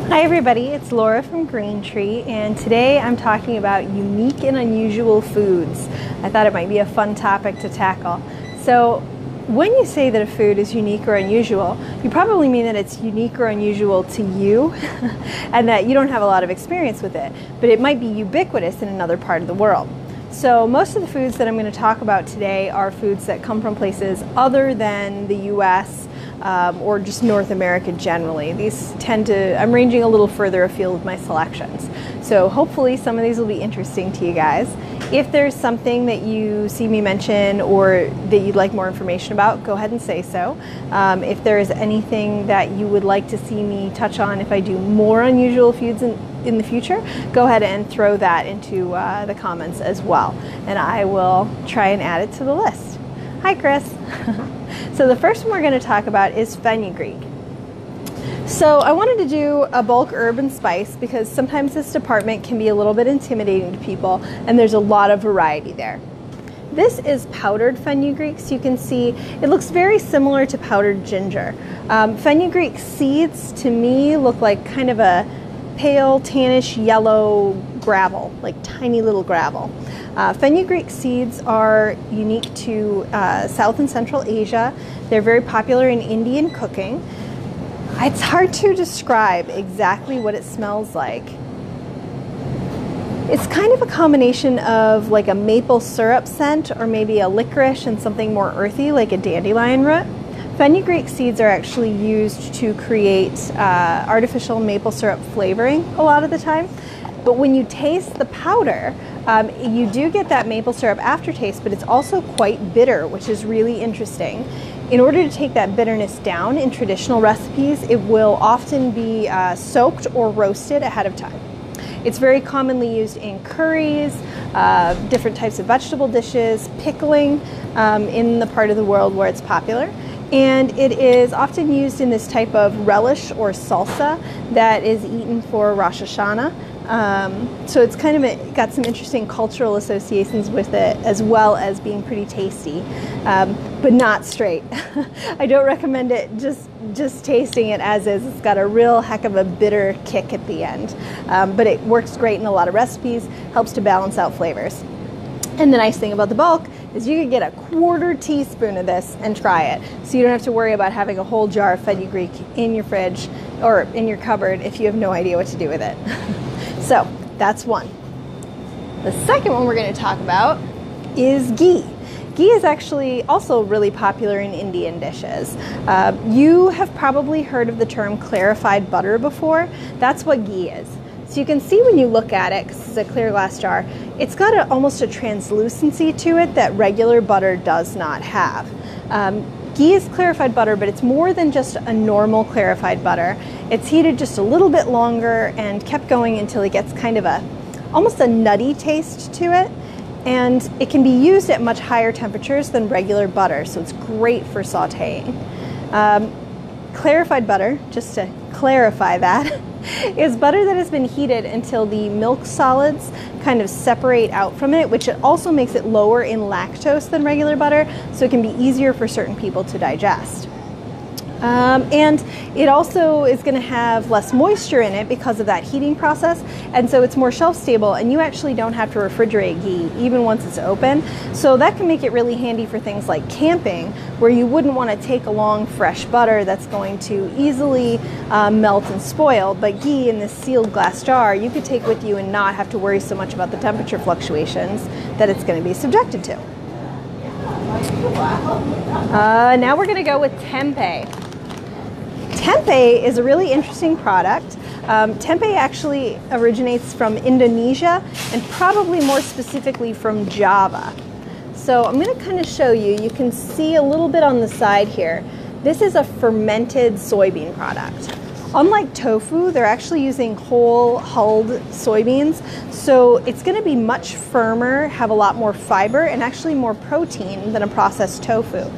Hi everybody, it's Laura from Green Tree, and today I'm talking about unique and unusual foods. I thought it might be a fun topic to tackle. So when you say that a food is unique or unusual, you probably mean that it's unique or unusual to you and that you don't have a lot of experience with it, but it might be ubiquitous in another part of the world. So most of the foods that I'm going to talk about today are foods that come from places other than the US or just North America generally. I'm ranging a little further afield with my selections. So hopefully some of these will be interesting to you guys. If there's something that you see me mention or that you'd like more information about, go ahead and say so. If there is anything that you would like to see me touch on if I do more unusual foods in the future, go ahead and throw that into the comments as well, and I will try and add it to the list. Hi Chris. So the first one we're going to talk about is fenugreek. So I wanted to do a bulk herb and spice because sometimes this department can be a little bit intimidating to people, and there's a lot of variety there. This is powdered fenugreek, so you can see it looks very similar to powdered ginger. Fenugreek seeds to me look like kind of a pale tannish yellow gravel, like tiny little gravel. Fenugreek seeds are unique to South and Central Asia. They're very popular in Indian cooking. It's hard to describe exactly what it smells like. It's kind of a combination of like a maple syrup scent or maybe a licorice and something more earthy like a dandelion root. Fenugreek seeds are actually used to create artificial maple syrup flavoring a lot of the time. But when you taste the powder, you do get that maple syrup aftertaste, but it's also quite bitter, which is really interesting. In order to take that bitterness down in traditional recipes, it will often be soaked or roasted ahead of time. It's very commonly used in curries, different types of vegetable dishes, pickling in the part of the world where it's popular. And it is often used in this type of relish or salsa that is eaten for Rosh Hashanah. So it's kind of got some interesting cultural associations with it, as well as being pretty tasty, but not straight. I don't recommend it just tasting it as is. It's got a real heck of a bitter kick at the end, but it works great in a lot of recipes, helps to balance out flavors. And the nice thing about the bulk is you can get a 1/4 teaspoon of this and try it. So you don't have to worry about having a whole jar of fenugreek in your fridge or in your cupboard if you have no idea what to do with it. So that's one. The second one we're going to talk about is ghee. Ghee is actually also really popular in Indian dishes. You have probably heard of the term clarified butter before. That's what ghee is. So you can see when you look at it, because it's a clear glass jar, it's got almost a translucency to it that regular butter does not have. Ghee is clarified butter, but it's more than just a normal clarified butter. It's heated just a little bit longer and kept going until it gets kind of almost a nutty taste to it. And it can be used at much higher temperatures than regular butter, so it's great for sauteing. Clarified butter, just to clarify that, is butter that has been heated until the milk solids kind of separate out from it, which also makes it lower in lactose than regular butter, so it can be easier for certain people to digest. And it also is going to have less moisture in it because of that heating process, and so it's more shelf stable, and you actually don't have to refrigerate ghee even once it's open. So that can make it really handy for things like camping, where you wouldn't want to take along fresh butter that's going to easily melt and spoil, but ghee in this sealed glass jar you could take with you and not have to worry so much about the temperature fluctuations that it's going to be subjected to. Now we're going to go with tempeh. Tempeh is a really interesting product. Tempeh actually originates from Indonesia and probably more specifically from Java. So I'm going to kind of show you. You can see a little bit on the side here. This is a fermented soybean product. Unlike tofu, they're actually using whole hulled soybeans, so it's going to be much firmer, have a lot more fiber, and actually more protein than a processed tofu.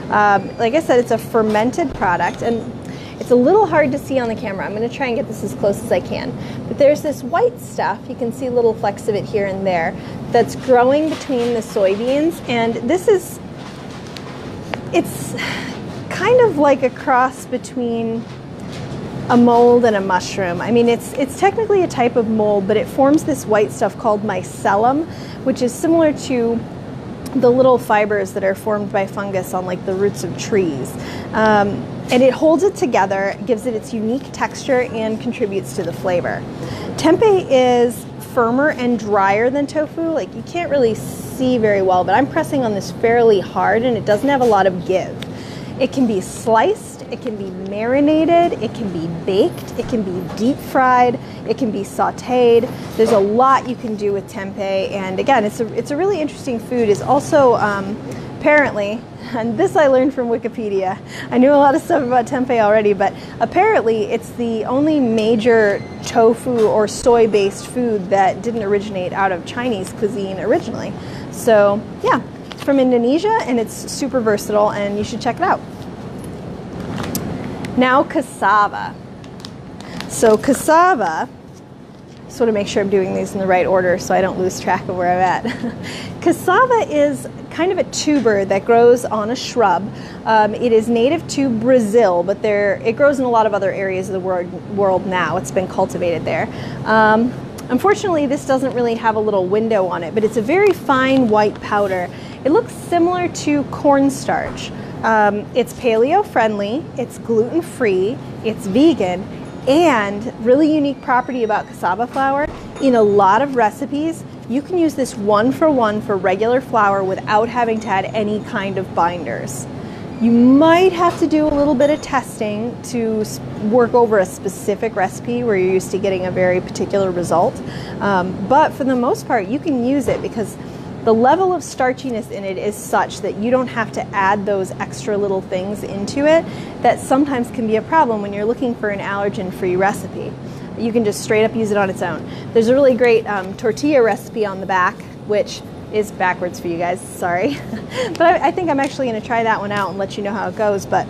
Like I said, it's a fermented product, and it's a little hard to see on the camera. I'm going to try and get this as close as I can. But there's this white stuff, you can see little flecks of it here and there, that's growing between the soybeans, and it's kind of like a cross between a mold and a mushroom. I mean, it's technically a type of mold, but it forms this white stuff called mycelium, which is similar to the little fibers that are formed by fungus on like the roots of trees. And it holds it together, gives it its unique texture, and contributes to the flavor. Tempeh is firmer and drier than tofu. Like, you can't really see very well, but I'm pressing on this fairly hard and it doesn't have a lot of give. It can be sliced, it can be marinated, it can be baked, it can be deep fried, it can be sauteed. There's a lot you can do with tempeh, and again, it's a really interesting food. It's also apparently, and this I learned from Wikipedia. I knew a lot of stuff about tempeh already, but apparently it's the only major tofu or soy-based food that didn't originate out of Chinese cuisine originally. So yeah, it's from Indonesia and it's super versatile and you should check it out. Now cassava. So cassava, just want to make sure I'm doing these in the right order so I don't lose track of where I'm at. Cassava is kind of a tuber that grows on a shrub. It is native to Brazil, but it grows in a lot of other areas of the world now. It's been cultivated there. Unfortunately, this doesn't really have a little window on it, but it's a very fine white powder. It looks similar to cornstarch. It's paleo friendly, it's gluten-free, it's vegan, and really unique property about cassava flour, in a lot of recipes, you can use this 1-for-1 for regular flour without having to add any kind of binders. You might have to do a little bit of testing to work over a specific recipe where you're used to getting a very particular result. But for the most part, you can use it because the level of starchiness in it is such that you don't have to add those extra little things into it that sometimes can be a problem when you're looking for an allergen-free recipe. You can just straight up use it on its own. There's a really great tortilla recipe on the back, which is backwards for you guys, sorry. But I think I'm actually going to try that one out and let you know how it goes. But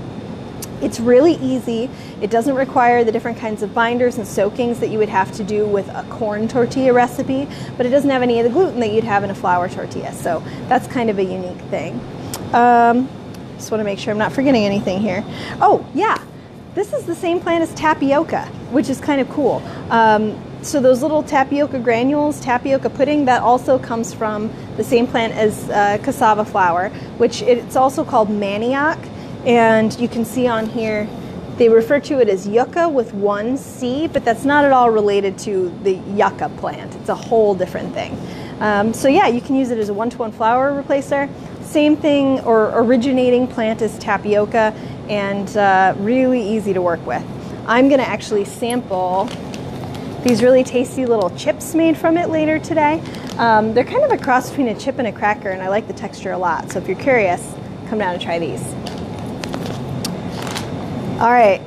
it's really easy. It doesn't require the different kinds of binders and soakings that you would have to do with a corn tortilla recipe, but it doesn't have any of the gluten that you'd have in a flour tortilla. So that's kind of a unique thing. Just want to make sure I'm not forgetting anything here. Oh, yeah. This is the same plant as tapioca, which is kind of cool. So those little tapioca granules, tapioca pudding, that also comes from the same plant as cassava flour, which it's also called manioc. And you can see on here, they refer to it as yucca with one C, but that's not at all related to the yucca plant. It's a whole different thing. So yeah, you can use it as a 1-to-1 flour replacer. Same thing, or originating plant as tapioca, and really easy to work with. I'm gonna actually sample these really tasty little chips made from it later today. They're kind of a cross between a chip and a cracker, and I like the texture a lot. So if you're curious, come down and try these. All right,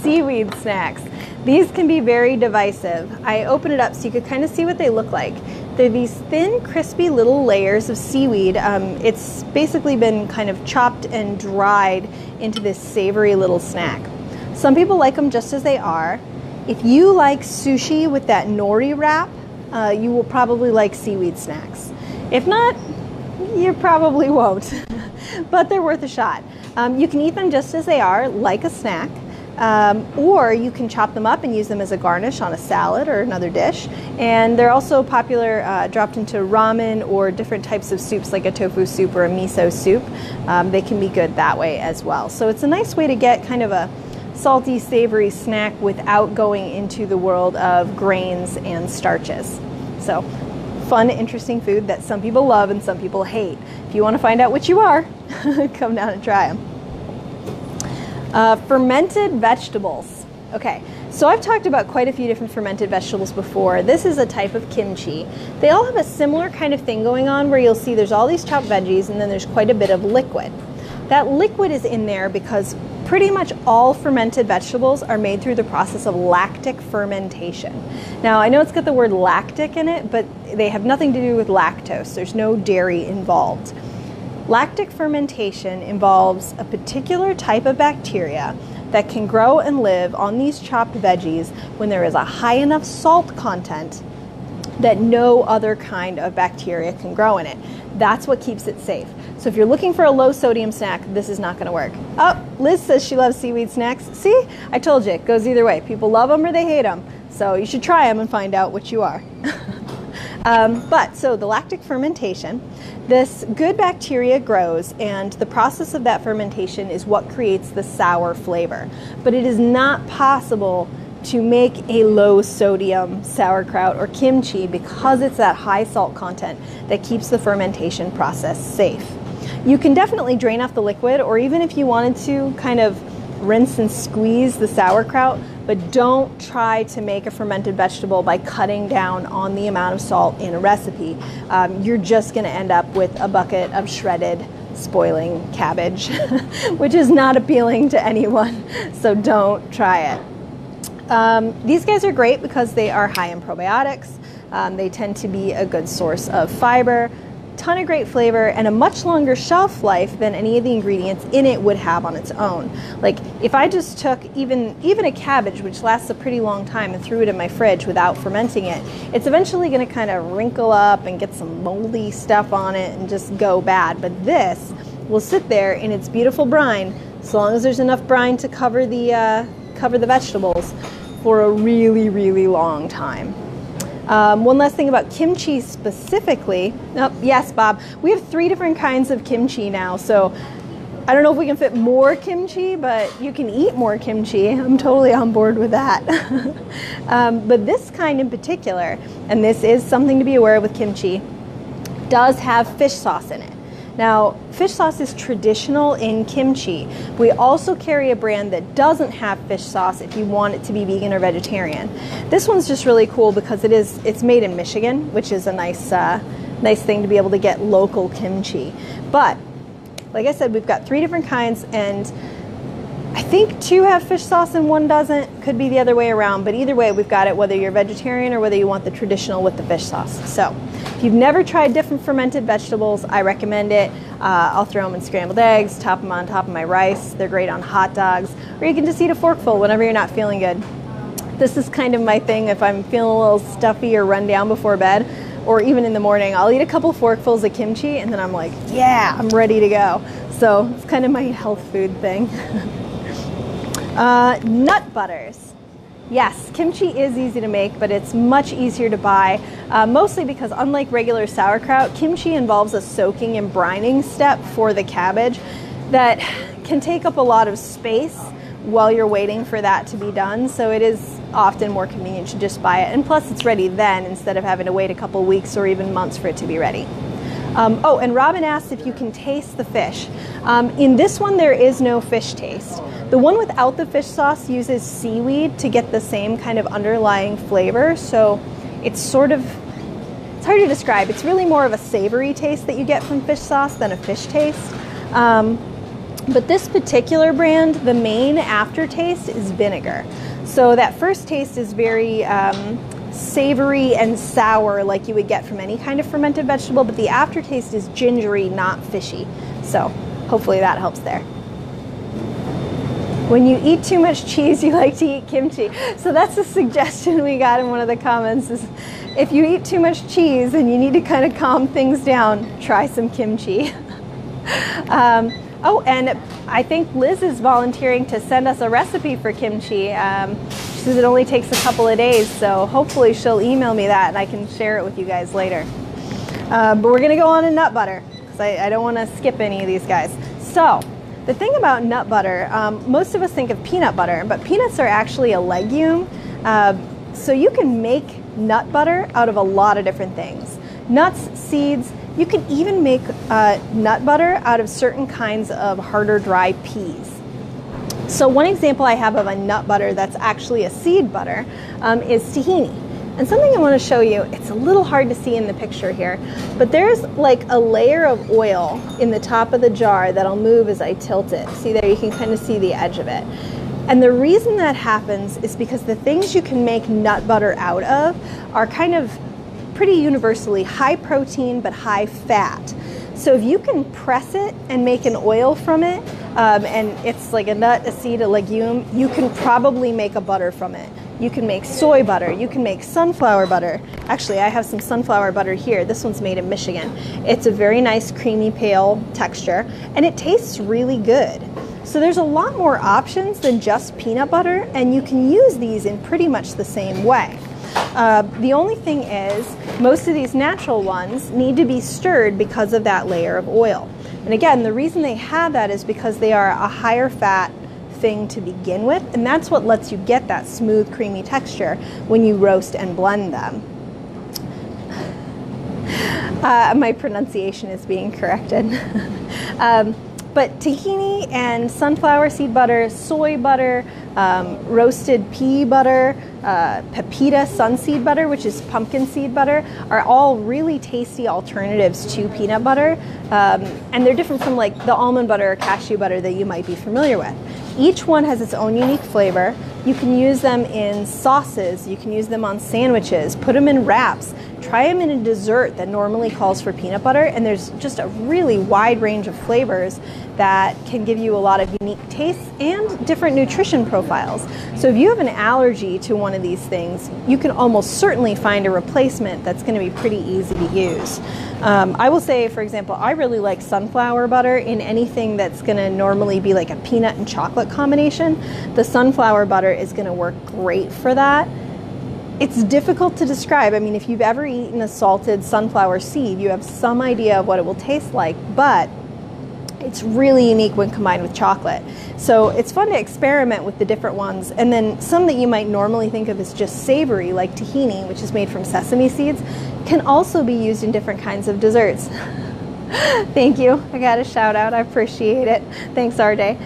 seaweed snacks. These can be very divisive. I open it up so you could kind of see what they look like. They're these thin, crispy little layers of seaweed. It's basically been kind of chopped and dried into this savory little snack. Some people like them just as they are. If you like sushi with that nori wrap, you will probably like seaweed snacks. If not, you probably won't, but they're worth a shot. You can eat them just as they are, like a snack, or you can chop them up and use them as a garnish on a salad or another dish. And they're also popular dropped into ramen or different types of soups like a tofu soup or a miso soup. They can be good that way as well. So it's a nice way to get kind of a salty, savory snack without going into the world of grains and starches. So fun, interesting food that some people love and some people hate. If you want to find out which you are, come down and try them. Fermented vegetables. Okay, so I've talked about quite a few different fermented vegetables before. This is a type of kimchi. They all have a similar kind of thing going on where you'll see there's all these chopped veggies and then there's quite a bit of liquid. That liquid is in there because pretty much all fermented vegetables are made through the process of lactic fermentation. Now, I know it's got the word lactic in it, but they have nothing to do with lactose. There's no dairy involved. Lactic fermentation involves a particular type of bacteria that can grow and live on these chopped veggies when there is a high enough salt content that no other kind of bacteria can grow in it. That's what keeps it safe. So if you're looking for a low sodium snack, this is not going to work. Oh, Liz says she loves seaweed snacks. See, I told you, it goes either way. People love them or they hate them. So you should try them and find out which you are. So the lactic fermentation, this good bacteria grows, and the process of that fermentation is what creates the sour flavor. But it is not possible to make a low sodium sauerkraut or kimchi because it's that high salt content that keeps the fermentation process safe. You can definitely drain off the liquid, or even if you wanted to, kind of rinse and squeeze the sauerkraut, but don't try to make a fermented vegetable by cutting down on the amount of salt in a recipe. You're just going to end up with a bucket of shredded, spoiling cabbage, which is not appealing to anyone, so don't try it. These guys are great because they are high in probiotics. They tend to be a good source of fiber, ton of great flavor, and a much longer shelf life than any of the ingredients in it would have on its own. Like if I just took even a cabbage, which lasts a pretty long time, and threw it in my fridge without fermenting it, it's eventually going to kind of wrinkle up and get some moldy stuff on it and just go bad. But this will sit there in its beautiful brine, so long as there's enough brine to cover the vegetables, for a really, really long time. One last thing about kimchi specifically. Oh, yes, Bob. We have 3 different kinds of kimchi now, so I don't know if we can fit more kimchi, but you can eat more kimchi. I'm totally on board with that. But this kind in particular, and this is something to be aware of with kimchi, does have fish sauce in it. Now, fish sauce is traditional in kimchi. We also carry a brand that doesn't have fish sauce if you want it to be vegan or vegetarian. This one's just really cool because it's made in Michigan, which is a nice thing to be able to get local kimchi. But like I said, we've got 3 different kinds, and I think 2 have fish sauce and 1 doesn't. Could be the other way around, but either way, we've got it whether you're vegetarian or whether you want the traditional with the fish sauce. So if you've never tried different fermented vegetables, I recommend it. I'll throw them in scrambled eggs, top them on top of my rice. They're great on hot dogs, or you can just eat a forkful whenever you're not feeling good. This is kind of my thing. If I'm feeling a little stuffy or run down before bed, or even in the morning, I'll eat a couple forkfuls of kimchi, and then I'm like, yeah, I'm ready to go. So it's kind of my health food thing. Nut butters. Yes, kimchi is easy to make, but it's much easier to buy, mostly because unlike regular sauerkraut, kimchi involves a soaking and brining step for the cabbage that can take up a lot of space while you're waiting for that to be done. So it is often more convenient to just buy it. And plus it's ready then instead of having to wait a couple weeks or even months for it to be ready. Oh, and Robin asked if you can taste the fish. In this one, there is no fish taste. The one without the fish sauce uses seaweed to get the same kind of underlying flavor. So it's hard to describe. It's really more of a savory taste that you get from fish sauce than a fish taste. But this particular brand, the main aftertaste is vinegar. So that first taste is very savory and sour like you would get from any kind of fermented vegetable, but the aftertaste is gingery, not fishy. So hopefully that helps there. When you eat too much cheese, you like to eat kimchi. So that's a suggestion we got in one of the comments, is if you eat too much cheese and you need to kind of calm things down, try some kimchi. Oh, and I think Liz is volunteering to send us a recipe for kimchi. She says it only takes a couple of days, so hopefully she'll email me that and I can share it with you guys later. But we're gonna go on to nut butter, because I don't wanna skip any of these guys. So, the thing about nut butter, most of us think of peanut butter, but peanuts are actually a legume. So you can make nut butter out of a lot of different things. Nuts, seeds, you can even make nut butter out of certain kinds of harder dry peas. So one example I have of a nut butter that's actually a seed butter is tahini. And something I want to show you, it's a little hard to see in the picture here, but there's like a layer of oil in the top of the jar that'll move as I tilt it. See there, you can kind of see the edge of it. And the reason that happens is because the things you can make nut butter out of are kind of pretty universally high protein but high fat. So if you can press it and make an oil from it, and it's like a nut, a seed, a legume, you can probably make a butter from it. You can make soy butter. You can make sunflower butter. Actually, I have some sunflower butter here. This one's made in Michigan. It's a very nice creamy pale texture, and it tastes really good. So there's a lot more options than just peanut butter, and you can use these in pretty much the same way. The only thing is, most of these natural ones need to be stirred because of that layer of oil. And again, the reason they have that is because they are a higher fat thing to begin with, and that's what lets you get that smooth, creamy texture when you roast and blend them. My pronunciation is being corrected. But tahini and sunflower seed butter, soy butter, roasted pea butter, pepita sunseed butter, which is pumpkin seed butter, are all really tasty alternatives to peanut butter. And they're different from like the almond butter or cashew butter that you might be familiar with. Each one has its own unique flavor. You can use them in sauces, you can use them on sandwiches, put them in wraps, try them in a dessert that normally calls for peanut butter, and there's just a really wide range of flavors that can give you a lot of unique tastes and different nutrition profiles. So if you have an allergy to one of these things, you can almost certainly find a replacement that's going to be pretty easy to use. I will say, for example, I really like sunflower butter in anything that's going to normally be like a peanut and chocolate combination. The sunflower butter is going to work great for that. It's difficult to describe. I mean, if you've ever eaten a salted sunflower seed, you have some idea of what it will taste like, but it's really unique when combined with chocolate. So it's fun to experiment with the different ones. And then some that you might normally think of as just savory, like tahini, which is made from sesame seeds, can also be used in different kinds of desserts. Thank you. I got a shout out. I appreciate it. Thanks, Arde.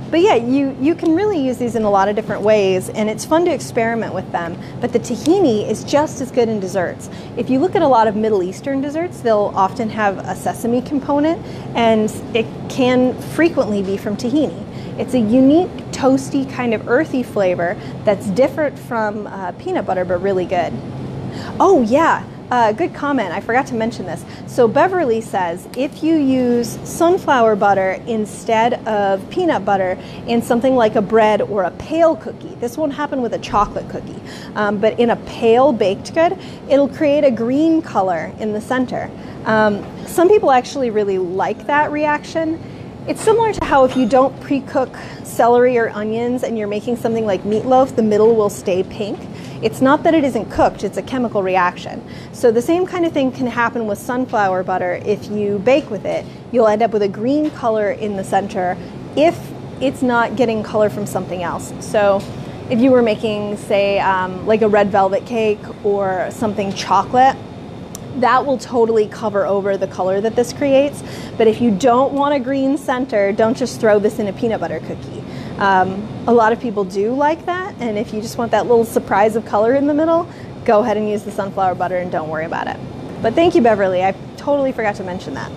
But yeah, you can really use these in a lot of different ways, and it's fun to experiment with them. But the tahini is just as good in desserts. If you look at a lot of Middle Eastern desserts, they'll often have a sesame component, and it can frequently be from tahini. It's a unique, toasty, kind of earthy flavor that's different from peanut butter, but really good. Oh yeah. Good comment. I forgot to mention this. So Beverly says if you use sunflower butter instead of peanut butter in something like a bread or a pale cookie, this won't happen with a chocolate cookie, but in a pale baked good, it'll create a green color in the center. Some people actually really like that reaction. It's similar to how if you don't pre-cook celery or onions and you're making something like meatloaf, the middle will stay pink. It's not that it isn't cooked, it's a chemical reaction. So the same kind of thing can happen with sunflower butter. If you bake with it, you'll end up with a green color in the center if it's not getting color from something else. So if you were making, say, like a red velvet cake or something chocolate, that will totally cover over the color that this creates. But if you don't want a green center, don't just throw this in a peanut butter cookie. A lot of people do like that, and if you just want that little surprise of color in the middle, go ahead and use the sunflower butter and don't worry about it. But thank you, Beverly. I totally forgot to mention that.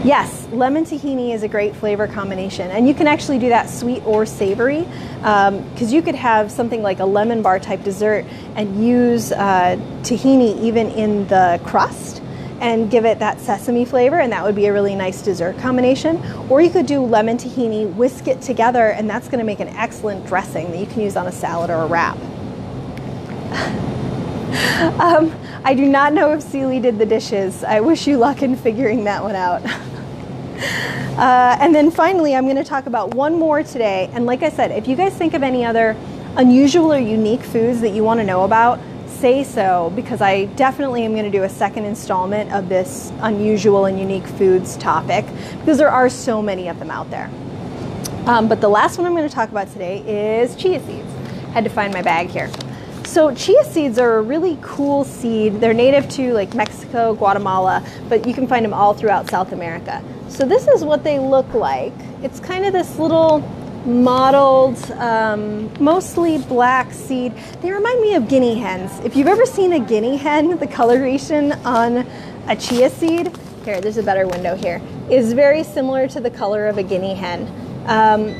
Yes, lemon tahini is a great flavor combination, and you can actually do that sweet or savory, because you could have something like a lemon bar type dessert and use tahini even in the crust and give it that sesame flavor, and that would be a really nice dessert combination. Or you could do lemon tahini, whisk it together, and that's going to make an excellent dressing that you can use on a salad or a wrap. I do not know if Sealy did the dishes. I wish you luck in figuring that one out. And then finally, I'm going to talk about one more today. And like I said, if you guys think of any other unusual or unique foods that you want to know about, say so, because I definitely am going to do a second installment of this unusual and unique foods topic, because there are so many of them out there. But the last one I'm going to talk about today is chia seeds. Had to find my bag here. So chia seeds are a really cool seed. They're native to like Mexico, Guatemala, but you can find them all throughout South America. So this is what they look like. It's kind of this little mottled, mostly black seed. They remind me of guinea hens. If you've ever seen a guinea hen, the coloration on a chia seed, here, there's a better window here, is very similar to the color of a guinea hen.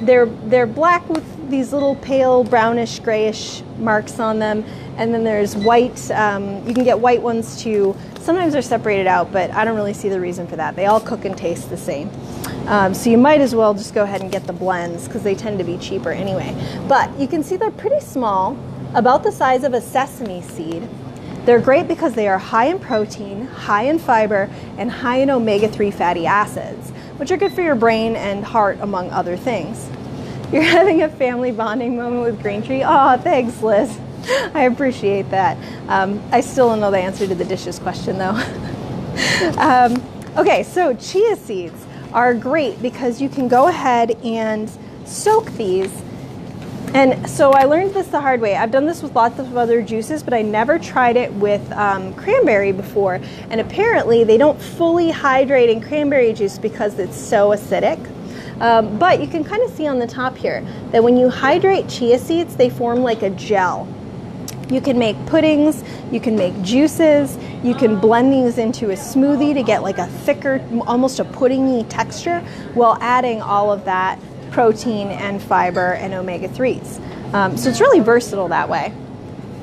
They're black with these little pale brownish grayish marks on them, and then there's white. You can get white ones too. Sometimes they're separated out, but I don't really see the reason for that. They all cook and taste the same. So you might as well just go ahead and get the blends because they tend to be cheaper anyway. But you can see they're pretty small, about the size of a sesame seed. They're great because they are high in protein, high in fiber, and high in omega-3 fatty acids, which are good for your brain and heart, among other things. You're having a family bonding moment with Green Tree. Oh, thanks, Liz. I appreciate that. I still don't know the answer to the dishes question, though. Okay, so chia seeds are great because you can go ahead and soak these. And so I learned this the hard way. I've done this with lots of other juices, but I never tried it with cranberry before. And apparently they don't fully hydrate in cranberry juice because it's so acidic. But you can kind of see on the top here that when you hydrate chia seeds, they form like a gel. You can make puddings, you can make juices, you can blend these into a smoothie to get like a thicker, almost a puddingy texture, while adding all of that protein and fiber and omega-3s. So it's really versatile that way.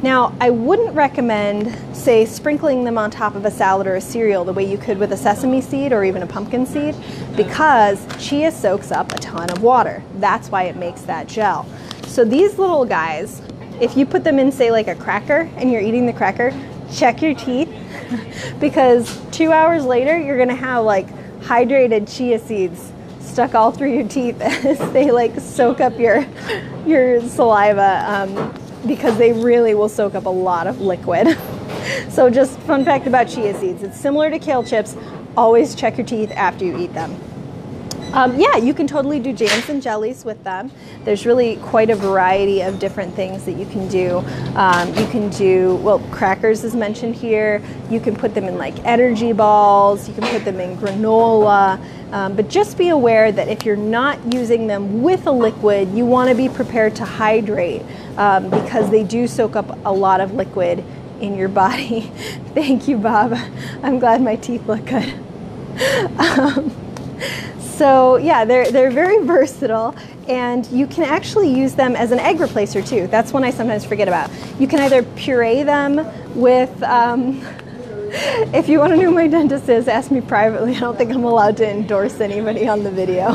Now, I wouldn't recommend, say, sprinkling them on top of a salad or a cereal the way you could with a sesame seed or even a pumpkin seed, because chia soaks up a ton of water. That's why it makes that gel. So these little guys, if you put them in, say, like a cracker and you're eating the cracker, check your teeth because 2 hours later, you're gonna have like hydrated chia seeds stuck all through your teeth as they like soak up your saliva, because they really will soak up a lot of liquid. So just fun fact about chia seeds, it's similar to kale chips. Always check your teeth after you eat them. Yeah, you can totally do jams and jellies with them. There's really quite a variety of different things that you can do. You can do, well, crackers is mentioned here. You can put them in like energy balls. You can put them in granola. But just be aware that if you're not using them with a liquid, you want to be prepared to hydrate because they do soak up a lot of liquid in your body. Thank you, Bob. I'm glad my teeth look good. So yeah, they're very versatile, and you can actually use them as an egg replacer too. That's one I sometimes forget about. You can either puree them with, if you want to know who my dentist is, ask me privately. I don't think I'm allowed to endorse anybody on the video.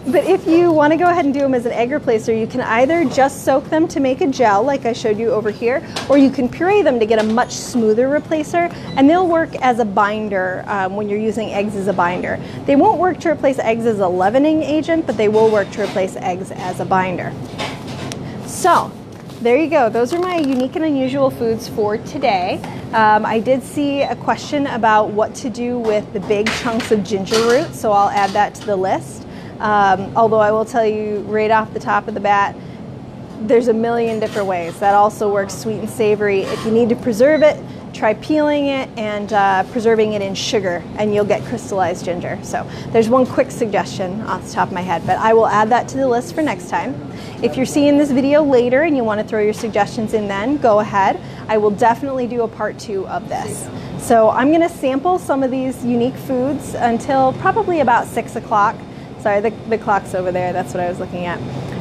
But if you want to go ahead and do them as an egg replacer, you can either just soak them to make a gel like I showed you over here, or you can puree them to get a much smoother replacer, and they'll work as a binder when you're using eggs as a binder. They won't work to replace eggs as a leavening agent, but they will work to replace eggs as a binder. So there you go. Those are my unique and unusual foods for today. I did see a question about what to do with the big chunks of ginger root, so I'll add that to the list. Although I will tell you right off the top of the bat, there's a million different ways. That also works sweet and savory. If you need to preserve it, try peeling it and preserving it in sugar, and you'll get crystallized ginger. So there's one quick suggestion off the top of my head, but I will add that to the list for next time. If you're seeing this video later and you want to throw your suggestions in then, go ahead. I will definitely do a part 2 of this. So I'm going to sample some of these unique foods until probably about 6 o'clock. Sorry, the clock's over there. That's what I was looking at.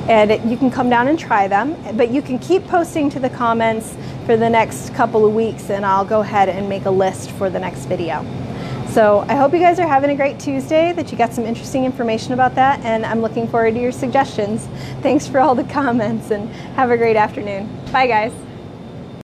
And you can come down and try them, but you can keep posting to the comments for the next couple of weeks, and I'll go ahead and make a list for the next video. So I hope you guys are having a great Tuesday, that you got some interesting information about that, and I'm looking forward to your suggestions. Thanks for all the comments, and have a great afternoon. Bye, guys.